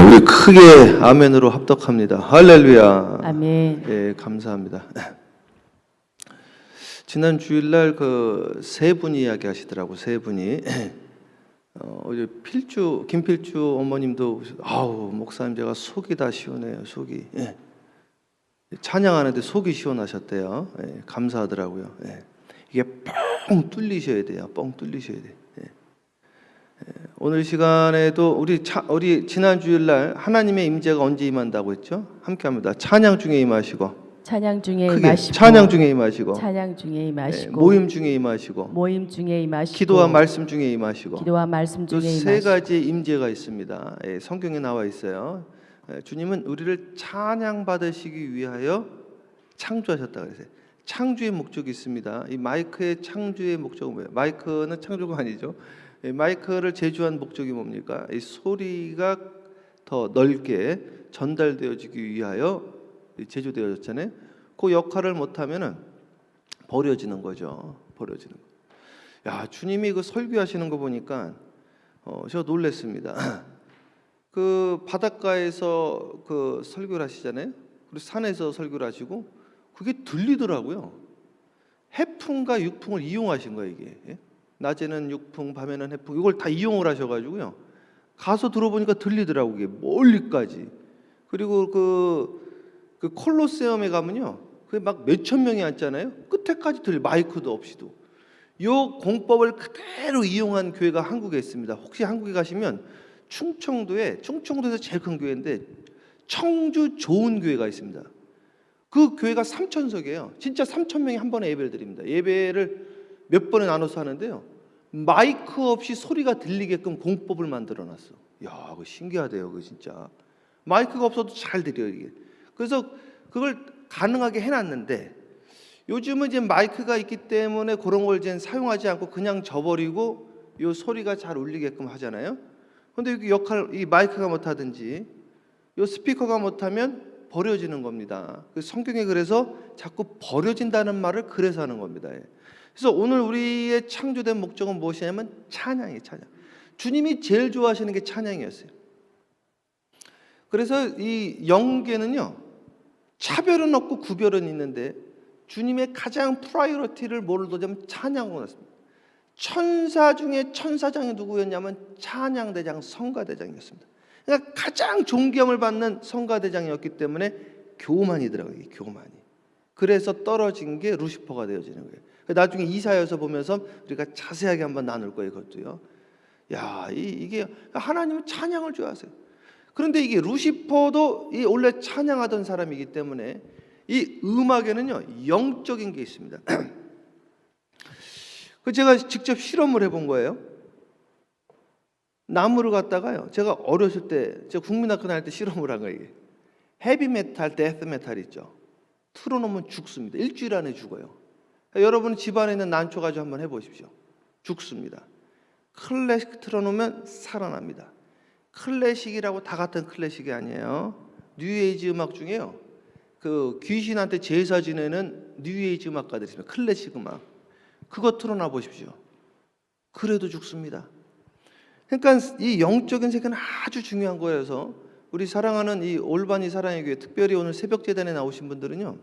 우리 크게 아멘으로 합독합니다. 할렐루야. 아멘. 예, 감사합니다. 지난 주일날 그 세 분이 이야기하시더라고. 세 분이 어제 김필주 어머님도 아우 목사님 제가 속이 다 시원해요. 속이 찬양하는데 속이 시원하셨대요. 감사하더라고요. 이게 뻥 뚫리셔야 돼요. 뻥 뚫리셔야 돼. 오늘 시간에도 우리 지난 주일날 하나님의 임재가 언제 임한다고 했죠? 함께합니다. 찬양 중에 임하시고. 찬양 중에 크게 임하시고. 찬양 중에 임하시고. 찬양 중에 임하시고. 모임 중에 임하시고. 모임 중에 임하시고. 기도와 말씀 중에 임하시고. 기도와 말씀 중에 임하시고. 세 가지 임재가 있습니다. 성경에 나와 있어요. 주님은 우리를 찬양 받으시기 위하여 창조하셨다 그랬어요. 창조의 목적이 있습니다. 이 마이크의 창조의 목적은 뭐예요? 마이크는 창조가 아니죠. 마이크를 제조한 목적이 뭡니까? 이 소리가 더 넓게 전달되어지기 위하여 제조되어졌잖아요. 그 역할을 못하면은 버려지는 거죠. 버려지는 거. 야, 주님이 그 설교하시는 거 보니까 제가 놀랐습니다. 그 바닷가에서 그 설교를 하시잖아요. 그리고 산에서 설교를 하시고 그게 들리더라고요. 해풍과 육풍을 이용하신 거예요, 이게. 낮에는 육풍, 밤에는 해풍, 이걸 다 이용을 하셔가지고요. 가서 들어보니까 들리더라고요, 이게 멀리까지. 그리고 그 콜로세움에 가면요, 그게 막 몇천 명이 앉잖아요. 끝에까지 마이크도 없이도. 요 공법을 그대로 이용한 교회가 한국에 있습니다. 혹시 한국에 가시면 충청도에서 제일 큰 교회인데 청주 좋은 교회가 있습니다. 그 교회가 3,000석이에요. 진짜 3,000명이 한 번에 예배를 드립니다. 예배를 몇 번에 나눠서 하는데요. 마이크 없이 소리가 들리게끔 공법을 만들어 놨어. 야, 그거 신기하대요. 그거 진짜. 마이크가 없어도 잘 들려요, 이게. 그래서 그걸 가능하게 해놨는데 요즘은 이제 마이크가 있기 때문에 그런 걸 이제 사용하지 않고 그냥 져버리고 요 소리가 잘 울리게끔 하잖아요. 근데 이 마이크가 못하든지 요 스피커가 못하면 버려지는 겁니다. 성경에 그래서 자꾸 버려진다는 말을 그래서 하는 겁니다. 그래서 오늘 우리의 창조된 목적은 무엇이냐면 찬양이에요. 찬양. 주님이 제일 좋아하시는 게 찬양이었어요. 그래서 이 영계는요, 차별은 없고 구별은 있는데 주님의 가장 프라이어리티를 뭐를 뒀냐면 찬양으로 놨습니다. 천사 중에 천사장이 누구였냐면 찬양대장, 성가대장이었습니다. 그러니까 가장 존경을 받는 성가대장이었기 때문에 교만이더라고요. 교만이. 그래서 떨어진 게 루시퍼가 되어지는 거예요. 나중에 이사야서 보면서 우리가 자세하게 한번 나눌 거예요. 그것도요. 야, 이게 하나님은 찬양을 좋아하세요. 그런데 이게 루시퍼도 원래 찬양하던 사람이기 때문에 이 음악에는요 영적인 게 있습니다. 그 제가 직접 실험을 해본 거예요. 나무를 갖다가요. 제가 어렸을 때, 제가 국민학교 다닐 때 실험을 한 거예요. 헤비메탈, 데스메탈 있죠. 틀어놓으면 죽습니다. 일주일 안에 죽어요. 여러분 집안에 있는 난초 가지고 한번 해보십시오. 죽습니다. 클래식 틀어놓으면 살아납니다. 클래식이라고 다 같은 클래식이 아니에요. 뉴에이지 음악 중에요. 그 귀신한테 제사 지내는 뉴에이지 음악가들이 있습니다. 클래식 음악. 그거 틀어놔 보십시오. 그래도 죽습니다. 그러니까 이 영적인 세계는 아주 중요한 거여서 우리 사랑하는 이 올바니 사랑의 교회, 특별히 오늘 새벽 재단에 나오신 분들은요.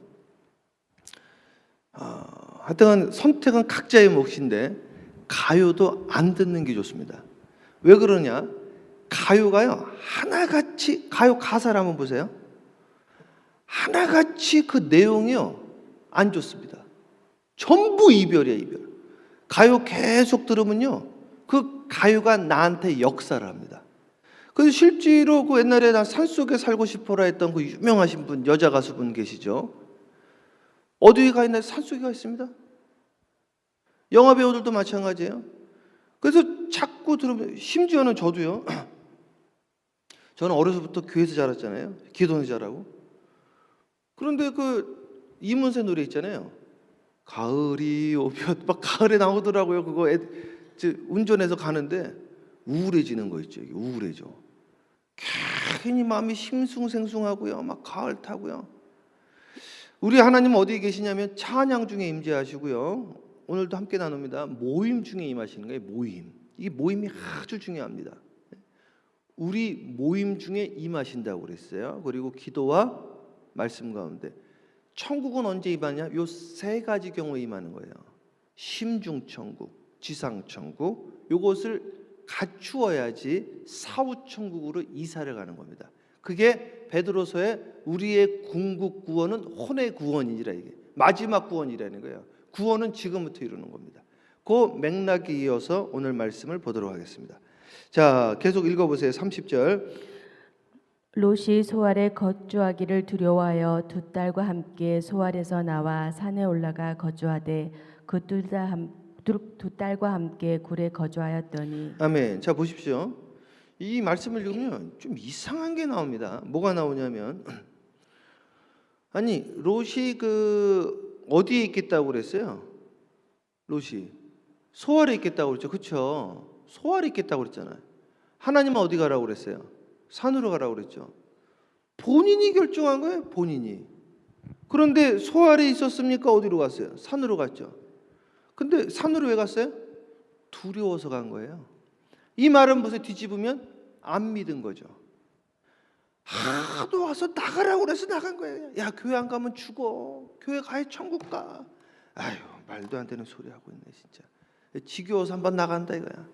하여튼 선택은 각자의 몫인데 가요도 안 듣는 게 좋습니다. 왜 그러냐? 가요가요 하나같이, 가요 가사를 한번 보세요. 하나같이 그 내용이요 안 좋습니다. 전부 이별이야, 이별. 가요 계속 들으면요 그 가요가 나한테 역사를 합니다. 그래서 실제로 그 옛날에 나 산속에 살고 싶어라 했던 그 유명하신 분, 여자 가수분 계시죠? 어디에 가 있나요? 산속에 가 있습니다. 영화 배우들도 마찬가지예요. 그래서 자꾸 들으면, 심지어는 저도요. 저는 어려서부터 교회에서 자랐잖아요. 기도원에서 자라고. 그런데 그 이문세 노래 있잖아요. 가을이 오면 막 가을에 나오더라고요. 그거 운전해서 가는데 우울해지는 거 있죠. 우울해져. 괜히 마음이 싱숭생숭하고요. 막 가을 타고요. 우리 하나님 어디에 계시냐면 찬양 중에 임재하시고요. 오늘도 함께 나눕니다. 모임 중에 임하시는 거예요. 모임. 이게 모임이 아주 중요합니다. 우리 모임 중에 임하신다고 그랬어요. 그리고 기도와 말씀 가운데. 천국은 언제 임하냐? 요 세 가지 경우에 임하는 거예요. 심중천국, 지상천국. 요것을 갖추어야지 사후천국으로 이사를 가는 겁니다. 그게 베드로서의 우리의 궁극 구원은 혼의 구원이라, 이게 마지막 구원이라는 거예요. 구원은 지금부터 이루는 겁니다. 그 맥락에 이어서 오늘 말씀을 보도록 하겠습니다. 자, 계속 읽어보세요. 30절. 롯이 소알에 거주하기를 두려워하여 두 딸과 함께 소알에서 나와 산에 올라가 거주하되 그 두 딸과 함께 굴에 거주하였더니. 아멘. 자, 보십시오. 이 말씀을 읽으면 좀 이상한 게 나옵니다. 뭐가 나오냐면, 아니 롯이 그 어디에 있겠다고 그랬어요? 롯이 소알에 있겠다고 그랬죠. 그렇죠? 소알에 있겠다고 그랬잖아요. 하나님은 어디 가라고 그랬어요? 산으로 가라고 그랬죠. 본인이 결정한 거예요. 본인이. 그런데 소알에 있었습니까? 어디로 갔어요? 산으로 갔죠. 근데 산으로 왜 갔어요? 두려워서 간 거예요. 이 말은 무슨 뒤집으면 안 믿은 거죠. 하도 와서 나가라고 그래서 나간 거예요. 야, 교회 안 가면 죽어. 교회 가야 천국 가. 아유, 말도 안 되는 소리 하고 있네 진짜. 지겨워서 한번 나간다 이거야.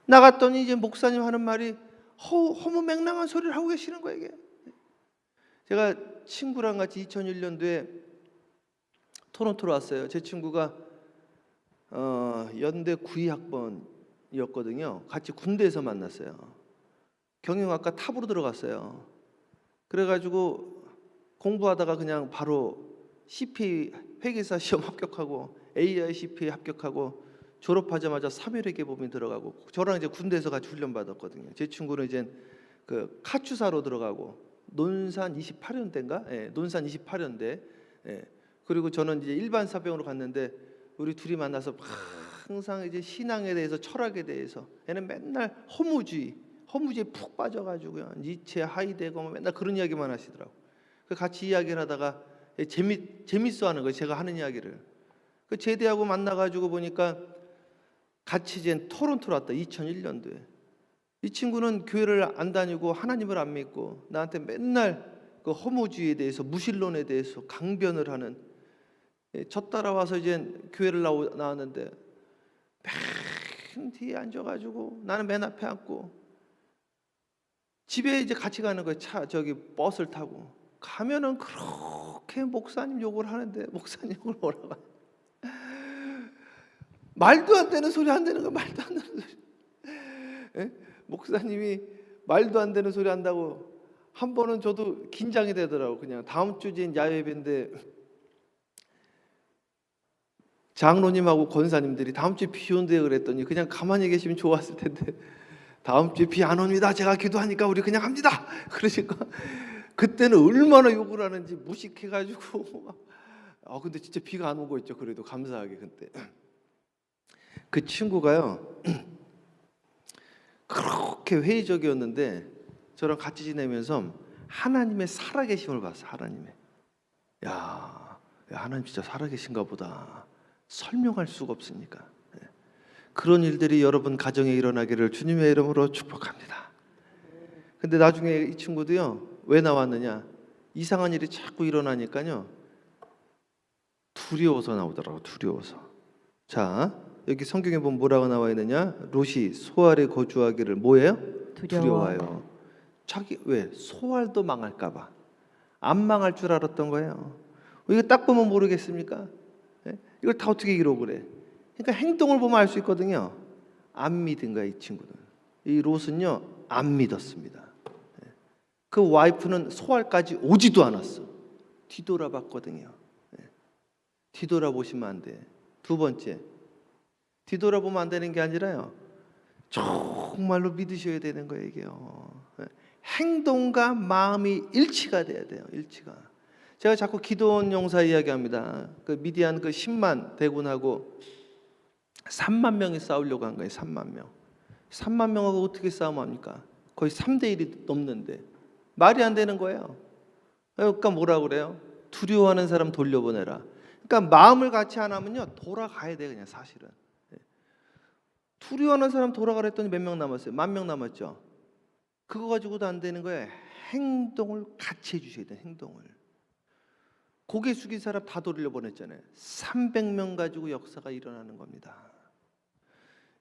나갔더니 이제 목사님 하는 말이 허무맹랑한 소리를 하고 계시는 거예요. 이게. 제가 친구랑 같이 2001년도에 토론토로 왔어요. 제 친구가 연대 92학번이었거든요. 같이 군대에서 만났어요. 경영학과 탑으로 들어갔어요. 그래가지고 공부하다가 그냥 바로 CP 회계사 시험 합격하고 AICP 합격하고 졸업하자마자 3일회계법인 들어가고, 저랑 이제 군대에서 같이 훈련 받았거든요. 제 친구는 이제 그 카추사로 들어가고 논산 28년대인가? 예, 논산 28년대. 예. 그리고 저는 이제 일반 사병으로 갔는데 우리 둘이 만나서 항상 이제 신앙에 대해서, 철학에 대해서, 얘는 맨날 허무주의에 푹 빠져가지고요. 니체, 하이데거 뭐 맨날 그런 이야기만 하시더라고. 그 같이 이야기를 하다가 재밌어하는 거예요. 제가 하는 이야기를. 그 제대하고 만나가지고 보니까 같이 이제 토론토로 왔다. 2001년도에. 이 친구는 교회를 안 다니고 하나님을 안 믿고 나한테 맨날 그 허무주의에 대해서, 무신론에 대해서 강변을 하는. 저 따라와서 이제 교회를 나왔는데 맨 뒤에 앉아가지고 나는 맨 앞에 앉고, 집에 이제 같이 가는 거예요. 버스를 타고 가면은 그렇게 목사님 욕을 하는데, 목사님 욕을 뭐라고 하냐. 말도 안 되는 소리 안 되는 거, 말도 안 되는 소리. 예? 목사님이 말도 안 되는 소리 한다고 한 번은 저도 긴장이 되더라고. 그냥 다음 주에 야외배인데 장로님하고 권사님들이 다음 주에 비 온대요 그랬더니 그냥 가만히 계시면 좋았을 텐데, 다음 주에 비 안 옵니다. 제가 기도하니까 우리 그냥 합니다. 그러니까 그때는 얼마나 욕을 하는지 무식해가지고. 근데 진짜 비가 안 오고 있죠. 그래도 감사하게. 그때 그 친구가요 그렇게 회의적이었는데 저랑 같이 지내면서 하나님의 살아계심을 봤어. 하나님의. 야, 하나님 진짜 살아계신가 보다. 설명할 수가 없으니까. 그런 일들이 여러분 가정에 일어나기를 주님의 이름으로 축복합니다. 근데 나중에 이 친구도요, 왜 나왔느냐, 이상한 일이 자꾸 일어나니까요 두려워서 나오더라고. 두려워서. 자, 여기 성경에 보면 뭐라고 나와 있느냐, 롯이 소알에 거주하기를 뭐예요? 두려워요. 자기 왜? 소알도 망할까봐. 안 망할 줄 알았던 거예요. 이거 딱 보면 모르겠습니까? 이걸 다 어떻게 기록을 해? 그러니까 행동을 보면 알 수 있거든요. 안 믿은 거야, 이 친구는. 이 롯은요 안 믿었습니다. 그 와이프는 소알까지 오지도 않았어. 뒤돌아봤거든요. 뒤돌아보시면 안 돼. 두 번째, 뒤돌아보면 안 되는 게 아니라요, 정말로 믿으셔야 되는 거예요. 이게요. 행동과 마음이 일치가 돼야 돼요. 일치가. 제가 자꾸 기도원 용사 이야기합니다. 그 미디안 그 10만 대군하고 3만 명이 싸우려고 한 거예요. 3만 명. 3만 명하고 어떻게 싸움합니까? 거의 3대 1이 넘는데 말이 안 되는 거예요. 그러니까 뭐라 그래요? 두려워하는 사람 돌려보내라. 그러니까 마음을 같이 안 하면요 돌아가야 돼. 그냥 사실은. 두려워하는 사람 돌아가랬더니 몇 명 남았어요? 10,000명 남았죠. 그거 가지고도 안 되는 거예요. 행동을 같이 해주셔야 돼요. 행동을. 고개 숙인 사람 다 돌려보냈잖아요. 300명 가지고 역사가 일어나는 겁니다.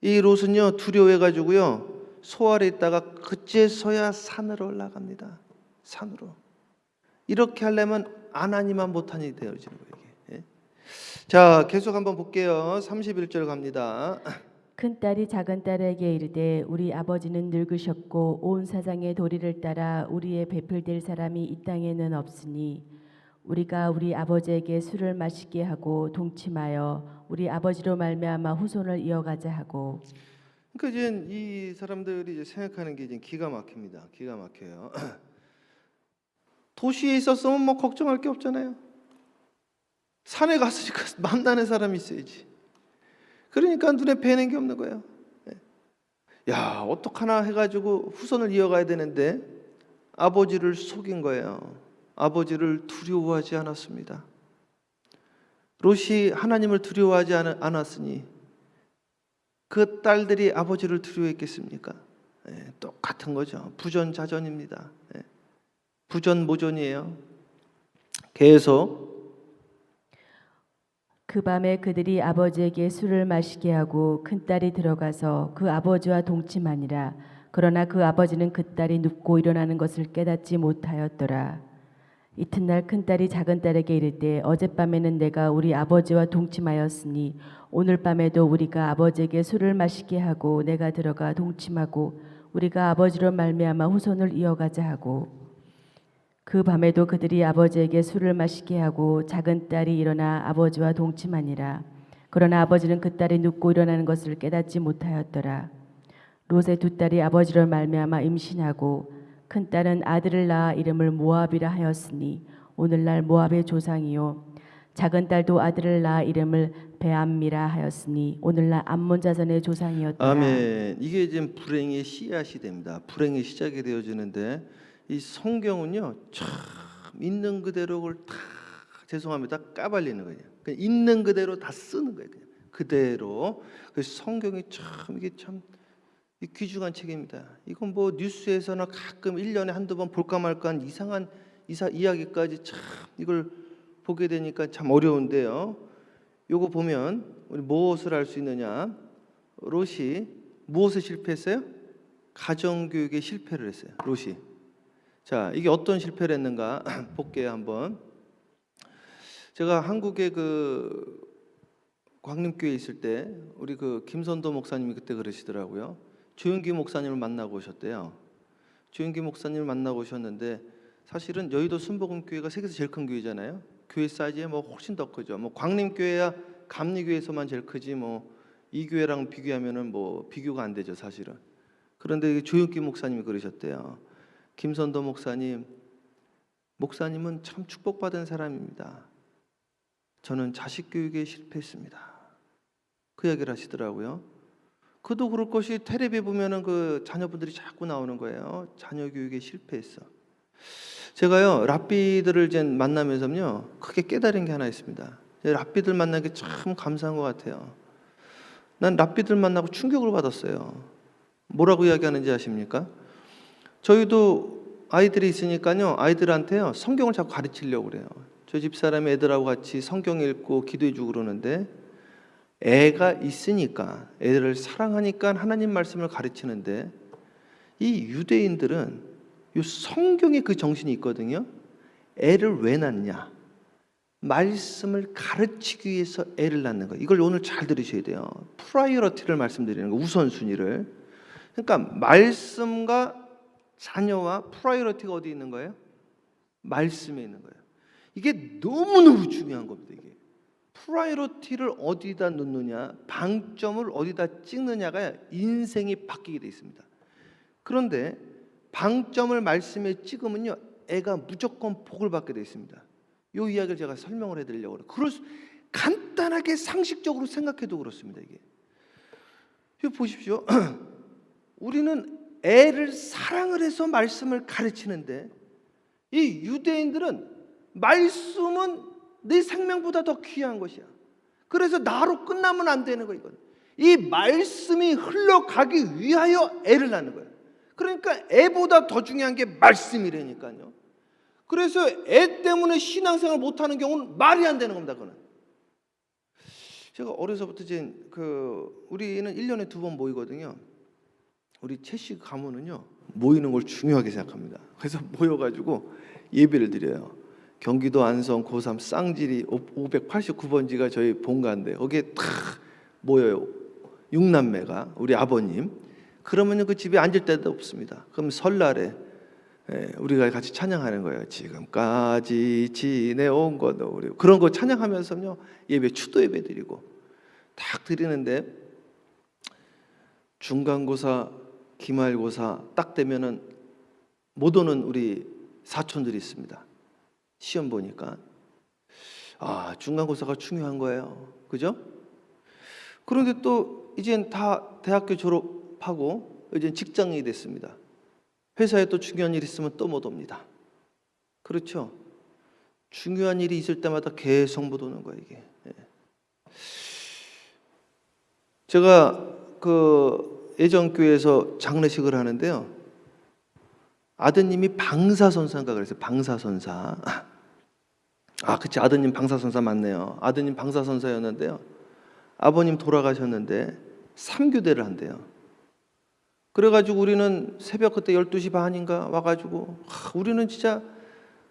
이 롯은요 두려워해가지고요 소 아래 있다가 그제서야 산으로 올라갑니다. 산으로. 이렇게 하려면 아나니만 못한 일이 되어지는 거예요. 이게. 예. 자, 계속 한번 볼게요. 31절 갑니다. 큰딸이 작은딸에게 이르되 우리 아버지는 늙으셨고 온 사장의 도리를 따라 우리의 베풀될 사람이 이 땅에는 없으니 우리가 우리 아버지에게 술을 마시게 하고 동침하여 우리 아버지로 말미암아 후손을 이어가자 하고. 그러니까 이제 이 사람들이 이제 생각하는 게 이제 기가 막힙니다. 기가 막혀요. 도시에 있었으면 뭐 걱정할 게 없잖아요. 산에 갔으니까 만나는 사람이 있어야지. 그러니까 눈에 뵈는 게 없는 거예요. 야, 어떡하나 해가지고 후손을 이어가야 되는데 아버지를 속인 거예요. 아버지를 두려워하지 않았습니다. 롯이 하나님을 두려워하지 않았으니 그 딸들이 아버지를 두려워했겠습니까? 똑같은 거죠. 부전자전입니다. 부전모전이에요. 계속 그 밤에 그들이 아버지에게 술을 마시게 하고 큰딸이 들어가서 그 아버지와 동침하니라. 그러나 그 아버지는 그 딸이 눕고 일어나는 것을 깨닫지 못하였더라. 이튿날 큰딸이 작은딸에게 이르되 어젯밤에는 내가 우리 아버지와 동침하였으니 오늘 밤에도 우리가 아버지에게 술을 마시게 하고 내가 들어가 동침하고 우리가 아버지로 말미암아 후손을 이어가자 하고. 그 밤에도 그들이 아버지에게 술을 마시게 하고 작은딸이 일어나 아버지와 동침하니라. 그러나 아버지는 그 딸이 눕고 일어나는 것을 깨닫지 못하였더라. 롯의 두 딸이 아버지로 말미암아 임신하고 큰딸은 아들을 낳아 이름을 모압이라 하였으니 오늘날 모압의 조상이요 작은딸도 아들을 낳아 이름을 베암미라 하였으니 오늘날 암몬 자손의 조상이었더라. 아멘. 이게 이제 불행의 씨앗이 됩니다. 불행의 시작이 되어지는데 이 성경은요 참 있는 그대로 그걸 다 죄송합니다 까발리는 거예요. 그냥 있는 그대로 다 쓰는 거예요. 그냥 그대로. 그래서 성경이 참 이게 참 귀중한 책입니다. 이건 뭐 뉴스에서나 가끔 1년에 한두 번 볼까 말까 한 이상한 이야기까지 참 이걸 보게 되니까 참 어려운데요. 요거 보면 우리 무엇을 할 수 있느냐? 롯이 무엇에 실패했어요? 가정교육에 실패를 했어요. 롯이. 자, 이게 어떤 실패를 했는가 볼게요 한번. 제가 한국의 그 광림교회에 있을 때 우리 그 김선도 목사님이 그때 그러시더라고요. 조윤기 목사님을 만나고 오셨대요. 조윤기 목사님을 만나고 오셨는데 사실은 여의도 순복음교회가 세계에서 제일 큰 교회잖아요. 교회 사이즈에 뭐 훨씬 더 크죠. 뭐 광림교회야 감리교회에서만 제일 크지 뭐 이 교회랑 비교하면은 뭐 비교가 안 되죠 사실은. 그런데 조윤기 목사님이 그러셨대요. 김선도 목사님은 참 축복받은 사람입니다. 저는 자식 교육에 실패했습니다. 그 이야기를 하시더라고요. 그도 그럴 것이 텔레비에 보면은 그 자녀분들이 자꾸 나오는 거예요. 자녀 교육에 실패했어. 제가요 랍비들을 이제 만나면서요 크게 깨달은 게 하나 있습니다. 랍비들 만난 게 참 감사한 것 같아요. 난 랍비들 만나고 충격을 받았어요. 뭐라고 이야기하는지 아십니까? 저희도 아이들이 있으니까요 아이들한테요 성경을 자꾸 가르치려고 그래요. 저희 집사람이 애들하고 같이 성경 읽고 기도해주고 그러는데 애가 있으니까 애들을 사랑하니까 하나님 말씀을 가르치는데 이 유대인들은 이 성경에 그 정신이 있거든요. 애를 왜 낳냐? 말씀을 가르치기 위해서 애를 낳는 거예요. 이걸 오늘 잘 들으셔야 돼요. 프라이어리티를 말씀드리는 거, 우선순위를. 그러니까 말씀과 자녀와 프라이어리티가 어디 있는 거예요? 말씀에 있는 거예요. 이게 너무너무 중요한 겁니다. 이게 프라이어리티를 어디다 놓느냐, 방점을 어디다 찍느냐가 인생이 바뀌게 돼 있습니다. 그런데 방점을 말씀에 찍으면요 애가 무조건 복을 받게 돼 있습니다. 이 이야기를 제가 설명을 해드리려고 그래요. 간단하게 상식적으로 생각해도 그렇습니다. 이거 보십시오. 우리는 애를 사랑을 해서 말씀을 가르치는데 이 유대인들은 말씀은 내 생명보다 더 귀한 것이야. 그래서 나로 끝나면 안 되는 거야. 이건 이 말씀이 흘러가기 위하여 애를 낳는 거예요. 그러니까 애보다 더 중요한 게 말씀이라니까요. 그래서 애 때문에 신앙생활 못하는 경우는 말이 안 되는 겁니다. 그거는. 제가 어려서부터 이제 우리는 1년에 2번 모이거든요. 우리 채식 가문은요 모이는 걸 중요하게 생각합니다. 그래서 모여가지고 예배를 드려요. 경기도 안성 고3 쌍지리 589번지가 저희 본가인데 거기에 탁 모여요. 6남매가 우리 아버님. 그러면 그 집에 앉을 데도 없습니다. 그럼 설날에 우리가 같이 찬양하는 거예요. 지금까지 지내온 것도 우리 그런 거 찬양하면서요 예배 추도 예배 드리고 딱 드리는데 중간고사 기말고사 딱 되면은 못 오는 우리 사촌들이 있습니다. 시험 보니까 중간고사가 중요한 거예요. 그죠? 그런데 또 이젠 다 대학교 졸업하고 이제 직장인이 됐습니다. 회사에 또 중요한 일이 있으면 또 못 옵니다. 그렇죠? 중요한 일이 있을 때마다 계속 못 오는 거예요, 이게. 제가 예전 교회에서 장례식을 하는데요. 아드님이 방사선사인가 그랬어요. 방사선사. 그치, 아드님 방사선사 맞네요. 아드님 방사선사였는데요. 아버님 돌아가셨는데 3교대를 한대요. 그래가지고 우리는 새벽 그때 12시 반인가 와가지고 우리는 진짜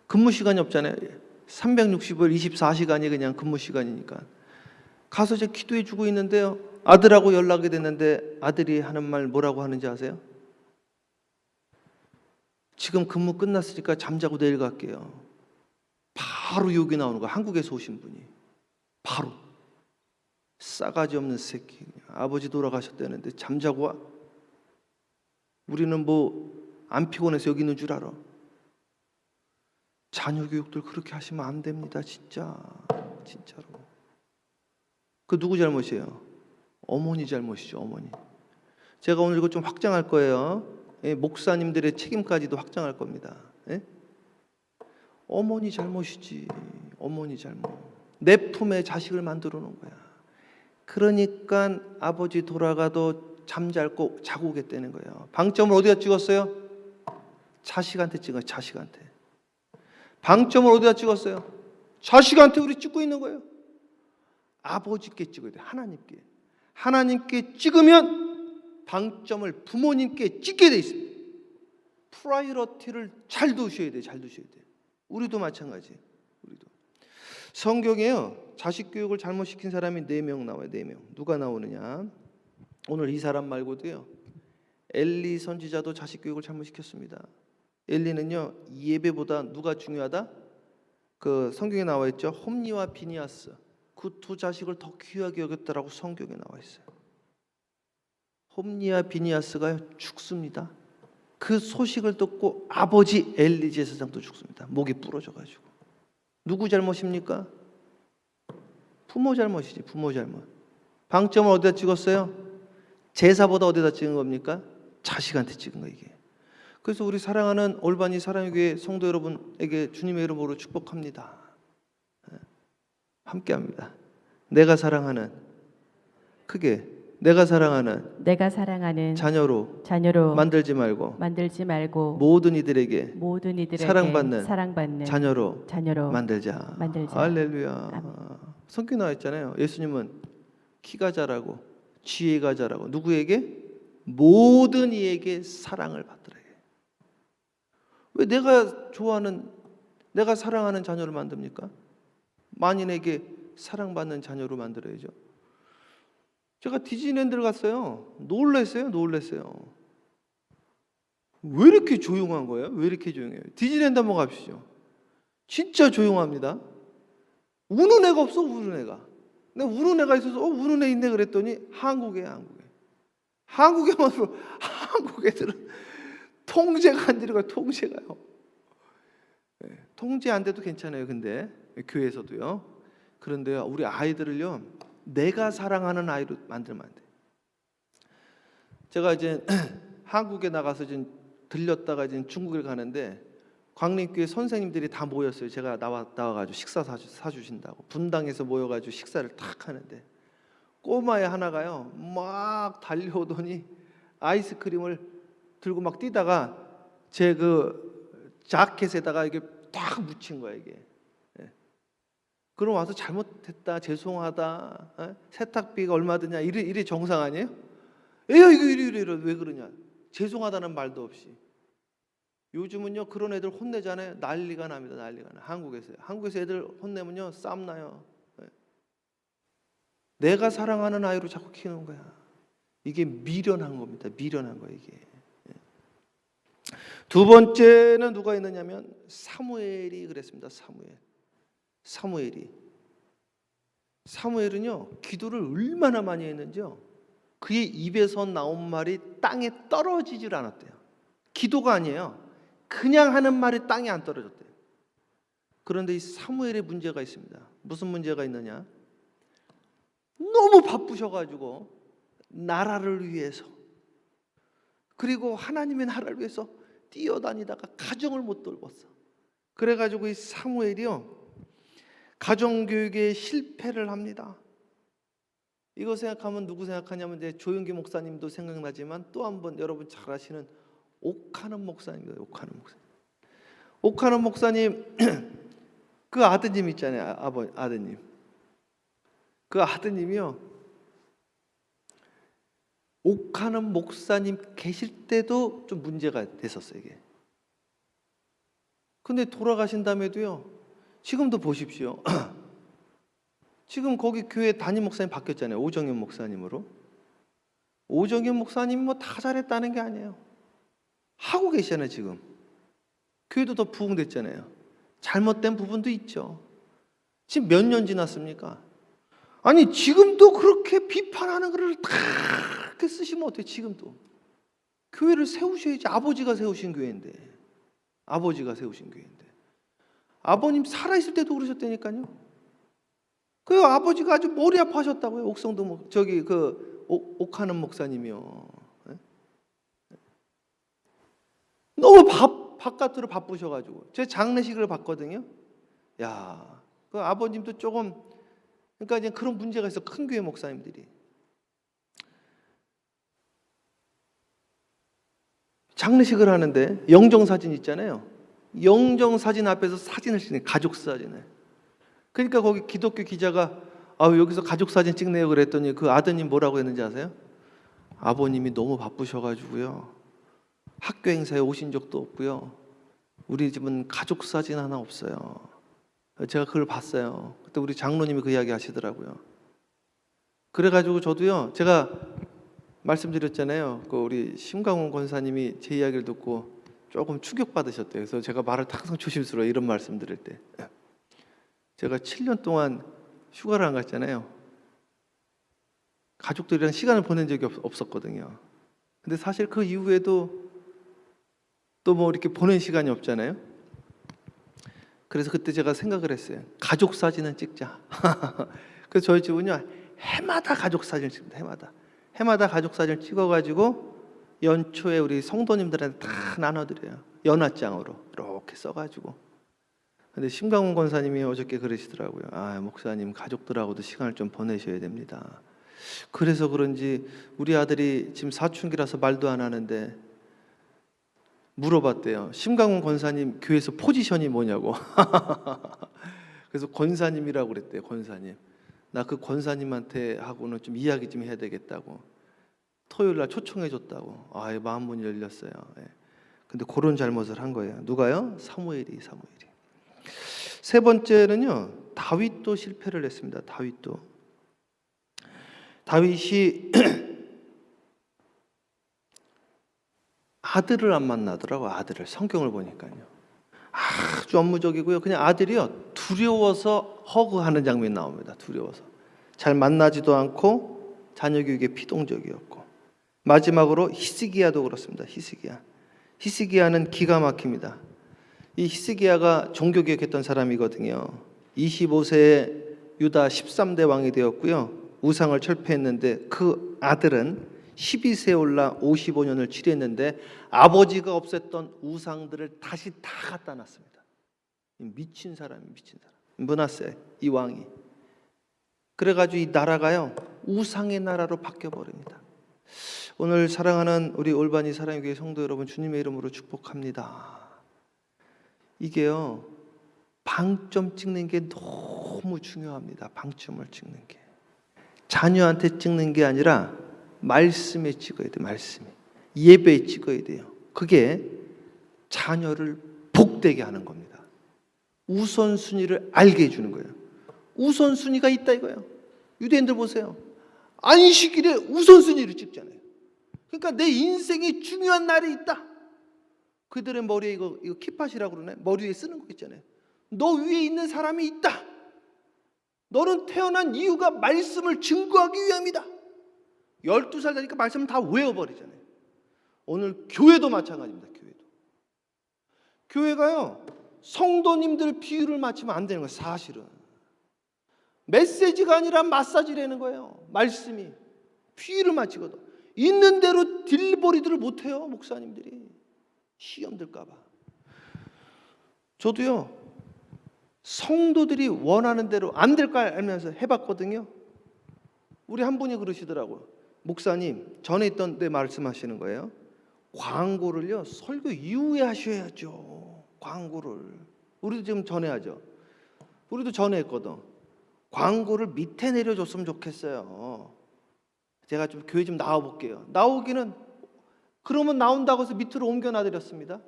근무 시간이 없잖아요. 365일 24시간이 그냥 근무 시간이니까 가서 이제 기도해 주고 있는데요. 아들하고 연락이 됐는데 아들이 하는 말 뭐라고 하는지 아세요? 지금 근무 끝났으니까 잠자고 내일 갈게요. 바로 욕이 나오는 거야. 한국에서 오신 분이. 바로. 싸가지 없는 새끼. 아버지 돌아가셨다는데 잠자고 와. 우리는 뭐 안 피곤해서 여기 있는 줄 알아. 자녀 교육들 그렇게 하시면 안 됩니다. 진짜로. 그 누구 잘못이에요? 어머니 잘못이죠. 어머니. 제가 오늘 이거 좀 확장할 거예요. 목사님들의 책임까지도 확장할 겁니다. 어머니 잘못이지. 어머니 잘못. 내 품에 자식을 만들어 놓은 거야. 그러니까 아버지 돌아가도 잠잘고 자고 오겠다는 거예요. 방점을 어디다 찍었어요? 자식한테 찍어요. 자식한테. 방점을 어디다 찍었어요? 자식한테 우리 찍고 있는 거예요. 아버지께 찍어야 돼. 하나님께. 하나님께 찍으면 방점을 부모님께 찍게 돼 있습니다. 프라이어리티를 잘 두셔야 돼. 잘 두셔야 돼. 우리도 마찬가지. 우리도. 성경에요. 자식 교육을 잘못시킨 사람이 4명 나와요. 4명. 누가 나오느냐? 오늘 이 사람 말고도요. 엘리 선지자도 자식 교육을 잘못시켰습니다. 엘리는요. 예배보다 누가 중요하다? 성경에 나와 있죠. 홈니와 비니아스. 그 두 자식을 더 귀하게 여겼다라고 성경에 나와 있어요. 홈니와 비니아스가 죽습니다. 그 소식을 듣고 아버지 엘리 제사장도 죽습니다. 목이 부러져가지고. 누구 잘못입니까? 부모 잘못이지. 부모 잘못. 방점을 어디다 찍었어요? 제사보다 어디다 찍은 겁니까? 자식한테 찍은 거 이게. 그래서 우리 사랑하는 올바니 사랑의 교회 성도 여러분에게 주님의 이름으로 축복합니다. 함께합니다. 내가 사랑하는 크게 내가 사랑하는 자녀로 만들지 말고 모든 이들에게 사랑받는 자녀로 만들자. 할렐루야. 성경에 나와 있잖아요. 예수님은 키가 자라고 지혜가 자라고 누구에게? 모든 이에게 사랑을 받으라. 왜 내가 사랑하는 자녀를 만듭니까? 만인에게 사랑받는 자녀로 만들어야죠. 제가 디즈니랜드를 갔어요. 놀랐어요. 왜 이렇게 조용한 거예요? 왜 이렇게 조용해요? 디즈니랜드 한번 갑시죠. 진짜 조용합니다. 우는 애가 없어. 우는 애가. 내가 우는 애가 있어서 우는 애 있네 그랬더니 한국에 한국 애들은 통제가 안 들어가요. 통제가요. 통제 안 돼도 괜찮아요. 근데 교회에서도요. 그런데요. 우리 아이들을요. 내가 사랑하는 아이로 만들면 안 돼. 제가 이제 한국에 나가서 지금 들렸다가 이제 중국에 가는데 광림교회 선생님들이 다 모였어요. 제가 나와가지고 식사 사주신다고 분당에서 모여가지고 식사를 탁 하는데 꼬마애 하나가요 막 달려오더니 아이스크림을 들고 막 뛰다가 제 그 자켓에다가 이게 딱 묻힌 거야 이게. 예. 그럼 와서 잘못했다, 죄송하다, 세탁비가 얼마 드냐 이래 정상 아니에요? 에이 이거 이래 왜 그러냐? 죄송하다는 말도 없이. 요즘은요 그런 애들 혼내잖아요. 난리가 납니다. 난리가 나. 한국에서 애들 혼내면요 싸움 나요. 예. 내가 사랑하는 아이로 자꾸 키우는 거야. 이게 미련한 겁니다. 미련한 거예요 이게. 예. 두 번째는 누가 있느냐면 사무엘이 그랬습니다. 사무엘은요 기도를 얼마나 많이 했는지요. 그의 입에서 나온 말이 땅에 떨어지질 않았대요. 기도가 아니에요. 그냥 하는 말이 땅에 안 떨어졌대요. 그런데 이 사무엘의 문제가 있습니다. 무슨 문제가 있느냐? 너무 바쁘셔가지고 나라를 위해서 그리고 하나님의 나라를 위해서 뛰어다니다가 가정을 못 돌봤어. 그래가지고 이 사무엘이요 가정교육에 실패를 합니다. 이거 생각하면 누구 생각하냐면 이제 조용기 목사님도 생각나지만 또 한 번 여러분 잘 아시는 옥하는 목사님이에요. 옥하는 목사님 그 아드님 있잖아요. 아드님. 그 아드님이요. 옥하는 목사님 계실 때도 좀 문제가 됐었어요, 이게. 근데 돌아가신 다음에도요. 지금도 보십시오. 지금 거기 교회 담임 목사님 바뀌었잖아요. 오정현 목사님으로. 오정현 목사님이 뭐 다 잘했다는 게 아니에요. 하고 계시잖아요, 지금. 교회도 더 부흥됐잖아요. 잘못된 부분도 있죠. 지금 몇 년 지났습니까? 아니, 지금도 그렇게 비판하는 글을 다 그렇게 쓰시면 어때요, 지금도? 교회를 세우셔야지. 아버지가 세우신 교회인데. 아버님 살아있을 때도 그러셨다니까요. 그 아버지가 아주 머리 아파하셨다고요. 옥성도 저기 그 옥하는 목사님이요. 너무 바깥으로 바쁘셔가지고 제 장례식을 봤거든요. 야, 그 아버님도 조금 그러니까 이제 그런 문제가 있어. 큰 교회 목사님들이 장례식을 하는데 영정 사진 있잖아요. 영정 사진 앞에서 사진을 찍는 가족 사진을. 그러니까 거기 기독교 기자가 여기서 가족 사진 찍네요 그랬더니 그 아드님 뭐라고 했는지 아세요? 아버님이 너무 바쁘셔가지고요. 학교 행사에 오신 적도 없고요. 우리 집은 가족 사진 하나 없어요. 제가 그걸 봤어요. 그때 우리 장로님이 그 이야기 하시더라고요. 그래가지고 저도요. 제가 말씀드렸잖아요. 그 우리 심강훈 권사님이 제 이야기를 듣고 조금 충격받으셨대요. 그래서 제가 말을 항상 조심스러워요. 이런 말씀 드릴 때. 제가 7년 동안 휴가를 안 갔잖아요. 가족들이랑 시간을 보낸 적이 없었거든요. 근데 사실 그 이후에도 또 뭐 이렇게 보낸 시간이 없잖아요. 그래서 그때 제가 생각을 했어요. 가족 사진은 찍자. 그래서 저희 집은요 해마다 가족 사진을 찍습니다. 해마다 가족 사진을 찍어가지고 연초에 우리 성도님들한테 다 나눠드려요. 연화장으로 이렇게 써가지고. 근데 심강훈 권사님이 어저께 그러시더라고요. 목사님 가족들하고도 시간을 좀 보내셔야 됩니다. 그래서 그런지 우리 아들이 지금 사춘기라서 말도 안 하는데 물어봤대요. 심강훈 권사님 교회에서 포지션이 뭐냐고. 그래서 권사님이라고 그랬대요. 권사님. 나 그 권사님한테 하고는 좀 이야기 좀 해야 되겠다고. 토요일 날 초청해 줬다고. 마음 문이 열렸어요. 근데 그런 잘못을 한 거예요. 누가요? 사무엘이. 세 번째는요. 다윗도 실패를 했습니다. 다윗이 아들을 안 만나더라고. 아들을. 성경을 보니까요. 아주 업무적이고요. 그냥 아들이요. 두려워서 허구하는 장면이 나옵니다. 두려워서. 잘 만나지도 않고 자녀 교육에 피동적이었고. 마지막으로 히스기야도 그렇습니다. 히스기야는 기가 막힙니다. 이 히스기야가 종교개혁했던 사람이거든요. 25세에 유다 13대 왕이 되었고요. 우상을 철폐했는데 그 아들은 12세에 올라 55년을 치료했는데 아버지가 없앴던 우상들을 다시 다 갖다 놨습니다. 미친 사람. 므낫세 이 왕이. 그래가지고 이 나라가요 우상의 나라로 바뀌어 버립니다. 오늘 사랑하는 우리 올바니 사랑교회 성도 여러분, 주님의 이름으로 축복합니다. 이게요, 방점 찍는 게 너무 중요합니다. 방점을 찍는 게. 자녀한테 찍는 게 아니라 말씀에 찍어야 돼요. 말씀에. 예배에 찍어야 돼요. 그게 자녀를 복되게 하는 겁니다. 우선순위를 알게 해주는 거예요. 우선순위가 있다 이거예요. 유대인들 보세요. 안식일에 우선순위를 찍잖아요. 그러니까 내 인생에 중요한 날이 있다. 그들의 머리에 이거 키팟이라고 그러네. 머리 위에 쓰는 거 있잖아요. 너 위에 있는 사람이 있다. 너는 태어난 이유가 말씀을 증거하기 위함이다. 12살 되니까 말씀을 다 외워버리잖아요. 오늘 교회도 마찬가지입니다. 교회가요, 성도님들 비율을 맞추면 안 되는 거예요. 사실은 메시지가 아니라 마사지라는 거예요. 말씀이 비율을 맞추거든. 있는 대로 딜버리들을 못해요. 목사님들이 시험 들까 봐. 저도요, 성도들이 원하는 대로 안 될 걸 알면서 해봤거든요. 우리 한 분이 그러시더라고요. 목사님, 전에 있던 데 말씀하시는 거예요. 광고를요, 설교 이후에 하셔야죠. 광고를. 우리도 지금 전에 하죠. 우리도 전에 했거든. 광고를 밑에 내려줬으면 좋겠어요. 제가 좀 교회 좀 나와 볼게요. 나오기는, 그러면 나온다고 해서 밑으로 옮겨 놔드렸습니다.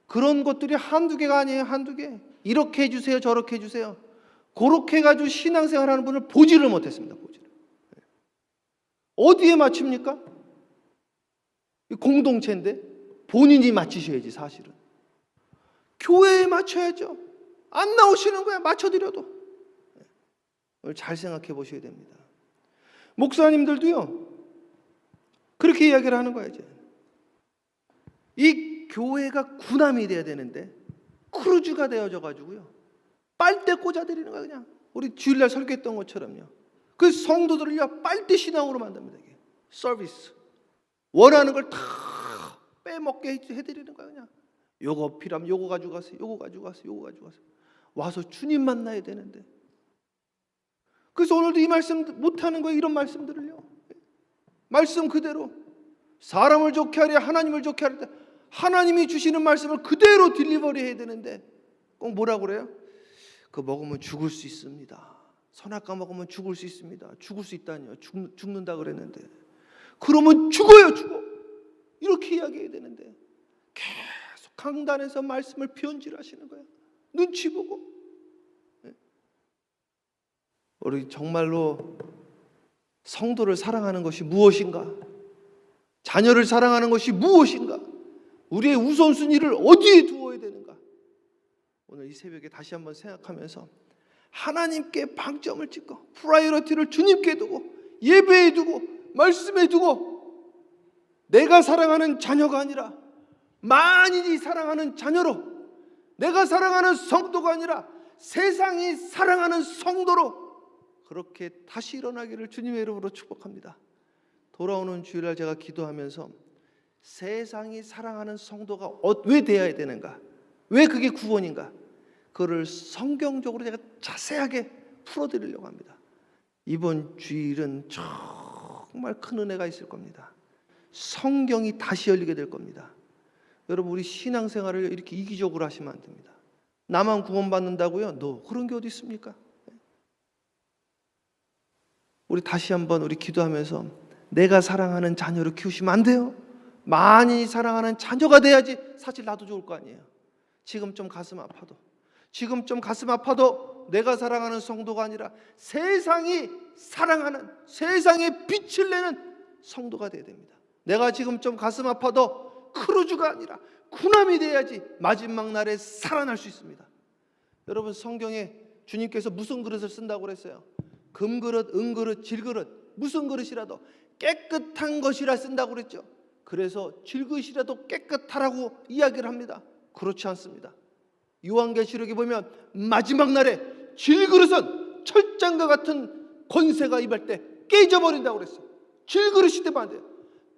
그런 것들이 한두 개가 아니에요. 한두 개. 이렇게 해주세요, 저렇게 해주세요. 그렇게 해가지고 신앙생활 하는 분을 보지를 못했습니다. 보지를. 어디에 맞춥니까? 공동체인데 본인이 맞추셔야지. 사실은 교회에 맞춰야죠. 안 나오시는 거야. 맞춰드려도. 오늘 잘 생각해 보셔야 됩니다. 목사님들도요, 그렇게 이야기를 하는 거예요. 이제 이 교회가 군함이 돼야 되는데 크루즈가 되어져 가지고요, 빨대 꽂아드리는 거야. 그냥 우리 주일날 설교했던 것처럼요. 그 성도들을요, 빨대 신앙으로 만듭니다. 이게 서비스. 원하는 걸 다 빼먹게 해드리는 거야. 그냥 요거 필요하면 요거 가지고 가세요. 요거 가지고 가세요. 요거 가지고 가세요. 와서 주님 만나야 되는데. 그래서 오늘도 이 말씀 못하는 거예요. 이런 말씀들을요. 말씀 그대로. 사람을 좋게 하려 하나님을 좋게 하려 때 하나님이 주시는 말씀을 그대로 딜리버리 해야 되는데 꼭 뭐라고 그래요? 그거 먹으면 죽을 수 있습니다. 선악과 먹으면 죽을 수 있습니다. 죽을 수 있다니요. 죽는다 그랬는데. 그러면 죽어요. 죽어. 이렇게 이야기해야 되는데 계속 강단에서 말씀을 변질하시는 거예요. 눈치 보고. 우리 정말로 성도를 사랑하는 것이 무엇인가? 자녀를 사랑하는 것이 무엇인가? 우리의 우선순위를 어디에 두어야 되는가? 오늘 이 새벽에 다시 한번 생각하면서 하나님께 방점을 찍고 프라이어리티를 주님께 두고 예배에 두고 말씀에 두고 내가 사랑하는 자녀가 아니라 만인이 사랑하는 자녀로, 내가 사랑하는 성도가 아니라 세상이 사랑하는 성도로 그렇게 다시 일어나기를 주님의 이름으로 축복합니다. 돌아오는 주일날 제가 기도하면서 세상이 사랑하는 성도가 왜 되어야 되는가? 왜 그게 구원인가? 그거를 성경적으로 제가 자세하게 풀어드리려고 합니다. 이번 주일은 정말 큰 은혜가 있을 겁니다. 성경이 다시 열리게 될 겁니다. 여러분, 우리 신앙생활을 이렇게 이기적으로 하시면 안 됩니다. 나만 구원받는다고요? 그런 게 어디 있습니까? 우리 다시 한번 우리 기도하면서 내가 사랑하는 자녀를 키우시면 안 돼요. 많이 사랑하는 자녀가 돼야지 사실 나도 좋을 거 아니에요. 지금 좀 가슴 아파도 내가 사랑하는 성도가 아니라 세상이 사랑하는, 세상에 빛을 내는 성도가 돼야 됩니다. 내가 지금 좀 가슴 아파도 크루즈가 아니라 군함이 돼야지 마지막 날에 살아날 수 있습니다. 여러분, 성경에 주님께서 무슨 그릇을 쓴다고 그랬어요? 금그릇, 은그릇, 질그릇, 무슨 그릇이라도 깨끗한 것이라 쓴다고 그랬죠. 그래서 질그릇이라도 깨끗하라고 이야기를 합니다. 그렇지 않습니다. 요한계시록에 보면 마지막 날에 질그릇은 철장과 같은 권세가 임할 때 깨져버린다고 그랬어요. 질그릇이 되면 안 돼요.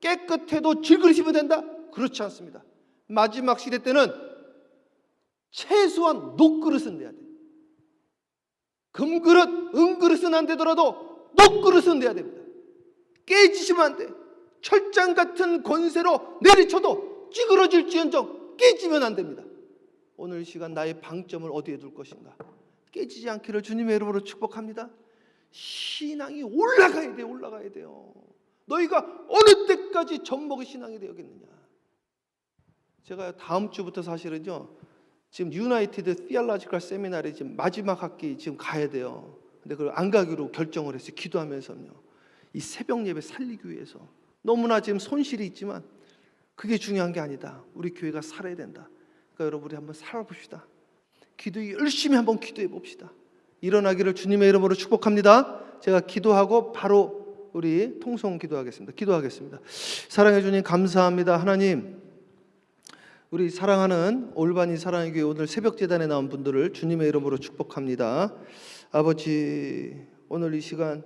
깨끗해도 질그릇이면 된다? 그렇지 않습니다. 마지막 시대 때는 최소한 녹그릇은 돼야 돼요. 금그릇, 은그릇은 안 되더라도 녹그릇은 돼야 됩니다. 깨지시면 안 돼. 철장 같은 권세로 내리쳐도 찌그러질지언정 깨지면 안 됩니다. 오늘 이 시간 나의 방점을 어디에 둘 것인가? 깨지지 않기를 주님의 이름으로 축복합니다. 신앙이 올라가야 돼요. 올라가야 돼요. 너희가 어느 때까지 젖먹이 신앙이 되겠느냐? 제가 다음 주부터 사실은요, 지금 유나이티드 티올로지컬 세미나리 지금 마지막 학기 지금 가야 돼요. 근데 그걸 안 가기로 결정을 했어요. 기도하면서요. 이 새벽 예배 살리기 위해서. 너무나 지금 손실이 있지만 그게 중요한 게 아니다. 우리 교회가 살아야 된다. 그러니까 여러분 우리 한번 살아봅시다. 기도 열심히 한번 기도해 봅시다. 일어나기를 주님의 이름으로 축복합니다. 제가 기도하고 바로 우리 통성 기도하겠습니다. 기도하겠습니다. 사랑해 주님 감사합니다. 하나님, 우리 사랑하는 올바니 사랑의 교회 오늘 새벽 제단에 나온 분들을 주님의 이름으로 축복합니다. 아버지, 오늘 이 시간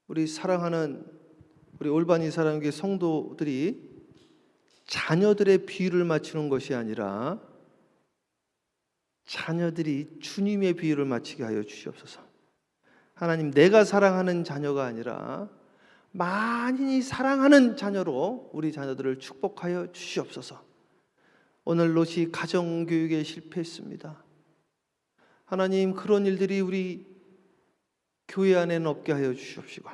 우리 사랑하는 우리 올바니 사랑의 교회 성도들이 자녀들의 비유를 맞추는 것이 아니라 자녀들이 주님의 비유를 맞추게 하여 주시옵소서. 하나님, 내가 사랑하는 자녀가 아니라 많이 사랑하는 자녀로 우리 자녀들을 축복하여 주시옵소서. 오늘 롯이 가정교육에 실패했습니다. 하나님, 그런 일들이 우리 교회 안에는 없게 하여 주시옵시고,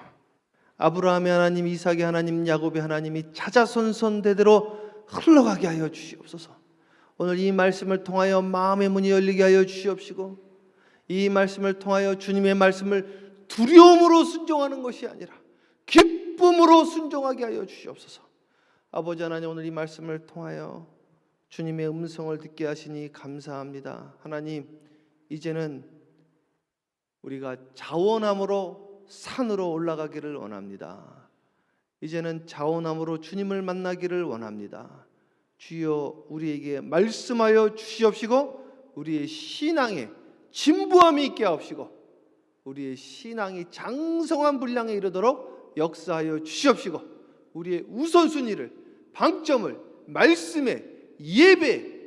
아브라함의 하나님, 이삭의 하나님, 야곱의 하나님이 자자손손대대로 흘러가게 하여 주시옵소서. 오늘 이 말씀을 통하여 마음의 문이 열리게 하여 주시옵시고, 이 말씀을 통하여 주님의 말씀을 두려움으로 순종하는 것이 아니라 기쁨으로 순종하게 하여 주시옵소서. 아버지 하나님, 오늘 이 말씀을 통하여 주님의 음성을 듣게 하시니 감사합니다. 하나님, 이제는 우리가 자원함으로 산으로 올라가기를 원합니다. 이제는 자원함으로 주님을 만나기를 원합니다. 주여, 우리에게 말씀하여 주시옵시고 우리의 신앙에 진부함이 있게 하옵시고 우리의 신앙이 장성한 분량에 이르도록 역사하여 주시옵시고 우리의 우선순위를, 방점을 말씀에, 예배,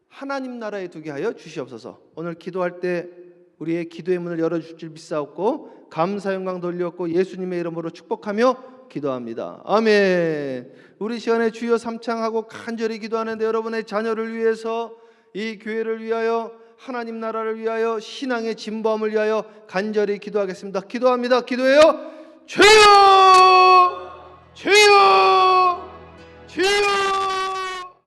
하나님 나라에 두게 하여 주시옵소서. 오늘 기도할 때 우리의 기도의 문을 열어주실 줄 믿사옵고 감사 영광 돌렸고 예수님의 이름으로 축복하며 기도합니다. 아멘. 우리 시간에 주여 삼창하고 간절히 기도하는데 여러분의 자녀를 위해서, 이 교회를 위하여, 하나님 나라를 위하여, 신앙의 진보함을 위하여 간절히 기도하겠습니다. 기도합니다. 기도해요. 주여! 주여! 주여!